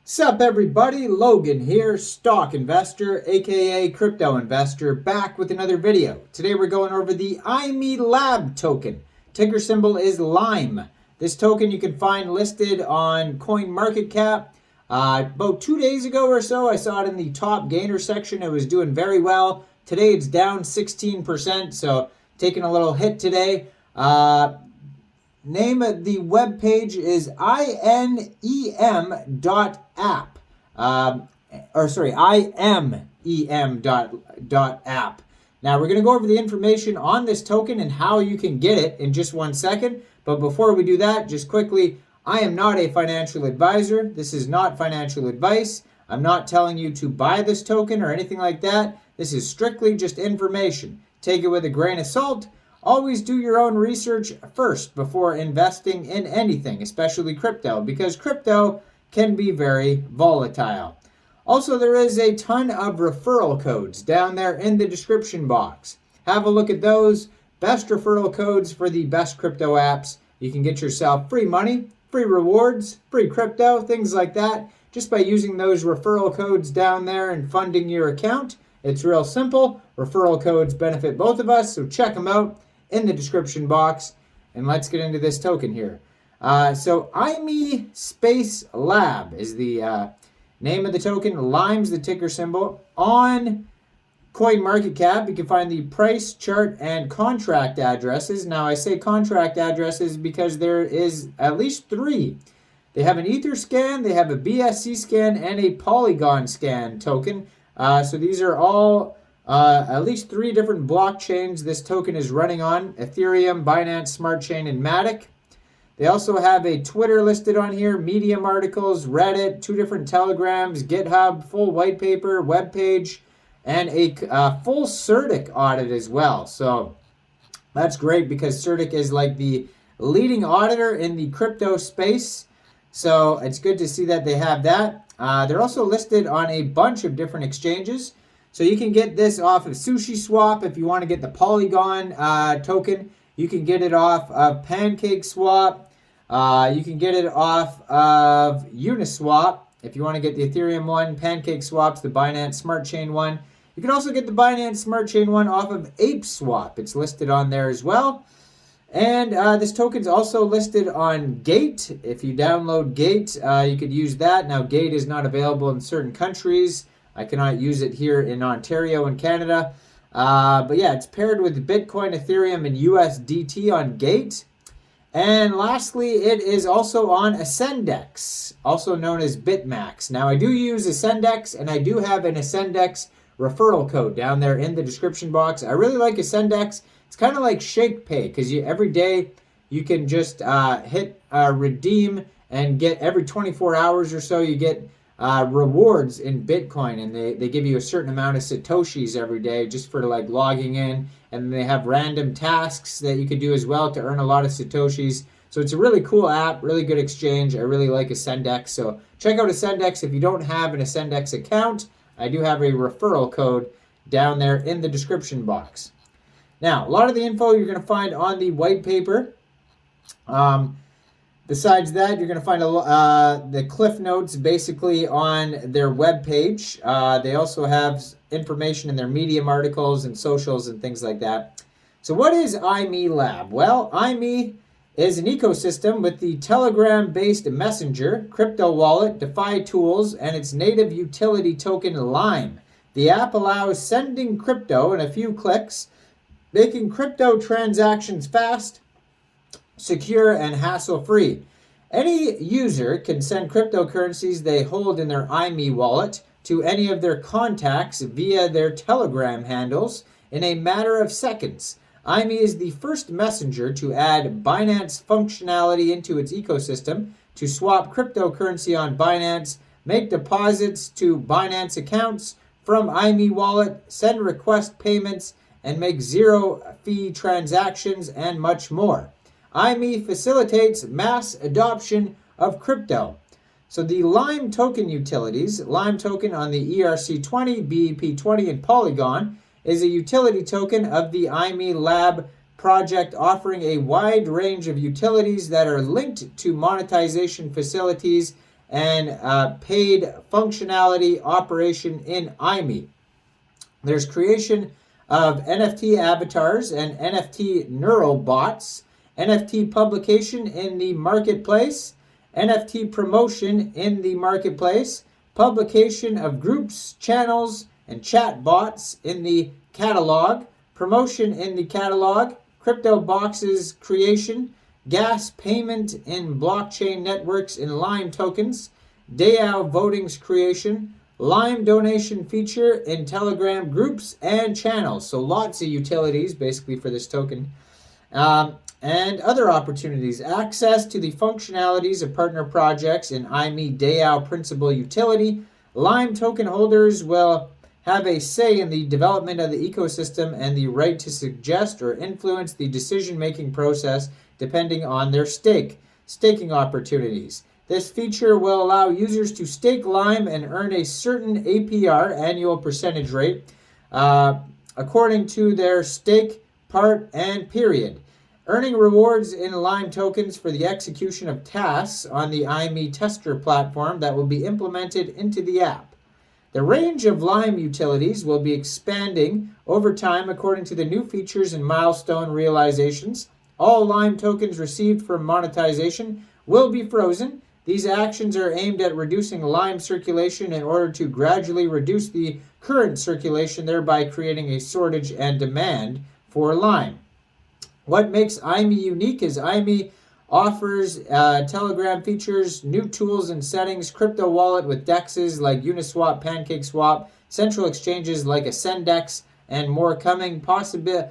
Sup everybody, Logan here, stock investor, aka crypto investor, back with another video. Today we're going over the iMe Lab token. Ticker symbol is LIME. This token you can find listed on CoinMarketCap. About 2 days ago or so, I saw it in the top gainer section. It was doing very well. Today it's down 16%, so taking a little hit today. Name of the web page is inem.app. imem.app. Now we're going to go over the information on this token and how you can get it in just 1 second. But before we do that, just quickly, I am not a financial advisor. This is not financial advice. I'm not telling you to buy this token or anything like that. This is strictly just information. Take it with a grain of salt. Always do your own research first before investing in anything, especially crypto, because crypto can be very volatile. Also, there is a ton of referral codes down there in the description box. Have a look at those. Best referral codes for the best crypto apps. You can get yourself free money, free rewards, free crypto, things like that, just by using those referral codes down there and funding your account. It's real simple. Referral codes benefit both of us, so check them out in the description box. And let's get into this token here. So iMe Space Lab is the name of the token. LIME's the ticker symbol. On CoinMarketCap, you can find the price chart and contract addresses. Now I say contract addresses because there is at least 3. They have an Ether scan, they have a BSC scan, and a Polygon scan token. So these are all at least 3 different blockchains this token is running on: Ethereum, Binance Smart Chain, and Matic. They also have a Twitter listed on here, Medium articles, Reddit, 2 different Telegrams, GitHub, full white paper, web page, and a full CertiK audit as well. So that's great because CertiK is like the leading auditor in the crypto space. So it's good to see that they have that. They're also listed on a bunch of different exchanges. So you can get this off of SushiSwap if you want to get the Polygon token. You can get it off of PancakeSwap. You can get it off of Uniswap if you want to get the Ethereum one. PancakeSwap's the Binance Smart Chain one. You can also get the Binance Smart Chain one off of ApeSwap. It's listed on there as well. And this token's also listed on Gate. If you download Gate, you could use that. Now, Gate is not available in certain countries. I cannot use it here in Ontario and Canada. But yeah, it's paired with Bitcoin, Ethereum, and USDT on Gate. And lastly, it is also on Ascendex, also known as BitMax. Now, I do use Ascendex, and I do have an Ascendex referral code down there in the description box. I really like Ascendex. It's kind of like ShakePay, because every day you can just hit redeem and get every 24 hours or so you get rewards in Bitcoin, and they give you a certain amount of Satoshis every day just for like logging in, and they have random tasks that you could do as well to earn a lot of Satoshis. So it's a really cool app, really good exchange. I really like Ascendex, so check out Ascendex. If you don't have an Ascendex account, I do have a referral code down there in the description box. Now, a lot of the info you're going to find on the white paper. Besides that, you're going to find the cliff notes basically on their web page. They also have information in their Medium articles and socials and things like that. So what is iMe Lab? Well, iMe is an ecosystem with the Telegram-based messenger, crypto wallet, DeFi tools, and its native utility token LIME. The app allows sending crypto in a few clicks, making crypto transactions fast, secure, and hassle-free. Any user can send cryptocurrencies they hold in their iMe wallet to any of their contacts via their Telegram handles in a matter of seconds. iMe is the first messenger to add Binance functionality into its ecosystem to swap cryptocurrency on Binance, make deposits to Binance accounts from iMe wallet, send request payments, and make zero-fee transactions, and much more. iMe facilitates mass adoption of crypto. So the LIME token utilities, LIME token on the ERC20, BEP20, and Polygon, is a utility token of the iMe Lab project offering a wide range of utilities that are linked to monetization facilities and paid functionality operation in iMe. There's creation of NFT avatars and NFT neural bots, NFT publication in the marketplace, NFT promotion in the marketplace, publication of groups, channels, and chat bots in the catalog, promotion in the catalog, crypto boxes creation, gas payment in blockchain networks in Lime tokens, DAO votings creation, Lime donation feature in Telegram groups and channels. So lots of utilities basically for this token. And other opportunities. Access to the functionalities of partner projects in iMe DAO principal utility. Lime token holders will have a say in the development of the ecosystem and the right to suggest or influence the decision-making process depending on their staking opportunities. This feature will allow users to stake Lime and earn a certain APR, annual percentage rate, according to their stake part and period. Earning rewards in Lime tokens for the execution of tasks on the iMe tester platform that will be implemented into the app. The range of Lime utilities will be expanding over time according to the new features and milestone realizations. All Lime tokens received from monetization will be frozen. These actions are aimed at reducing Lime circulation in order to gradually reduce the current circulation, thereby creating a shortage and demand for Lime. What makes iMe unique is iMe offers Telegram features, new tools and settings, crypto wallet with dexes like Uniswap, PancakeSwap, central exchanges like Ascendex, and more coming. Possibility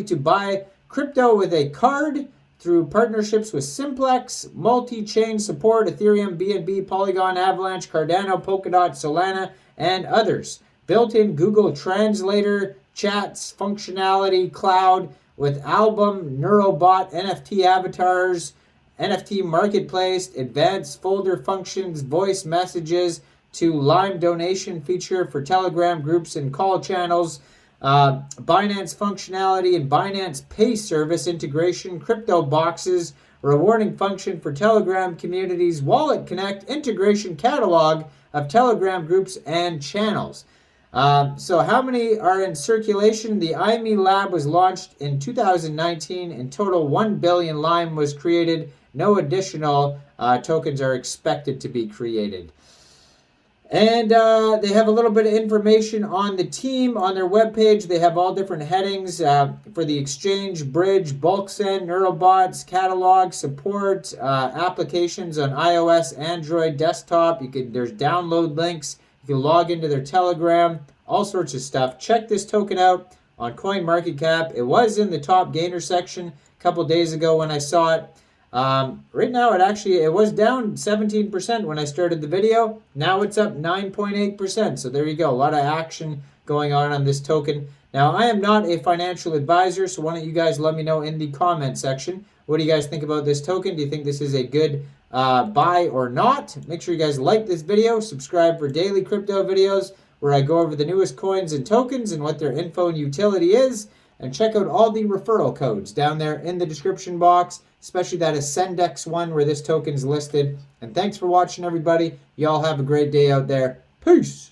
to buy crypto with a card through partnerships with Simplex, multi-chain support, Ethereum, BNB, Polygon, Avalanche, Cardano, Polkadot, Solana, and others. Built-in Google Translator, chats, functionality, cloud with album, Neurobot, NFT avatars, NFT marketplace, advanced folder functions, voice messages, to Lime donation feature for Telegram groups and call channels, Binance functionality and Binance Pay service integration, crypto boxes, rewarding function for Telegram communities, Wallet Connect, integration catalog of Telegram groups and channels. So how many are in circulation? The iMe Lab was launched in 2019. In total, 1 billion Lime was created. No additional tokens are expected to be created. And they have a little bit of information on the team on their webpage. They have all different headings for the exchange, bridge, bulk send, neurobots, catalog, support, applications on iOS, Android, desktop. There's download links. You can log into their Telegram, all sorts of stuff. Check this token out on CoinMarketCap. It was in the top gainer section a couple days ago when I saw it. Right now, it was down 17% when I started the video. Now it's up 9.8%. So there you go. A lot of action going on this token. Now, I am not a financial advisor, so why don't you guys let me know in the comment section. What do you guys think about this token? Do you think this is a good buy or not? Make sure you guys like this video, subscribe for daily crypto videos where I go over the newest coins and tokens and what their info and utility is, and check out all the referral codes down there in the description box, especially that Ascendex one where this token's listed. And thanks for watching, everybody. Y'all have a great day out there. Peace.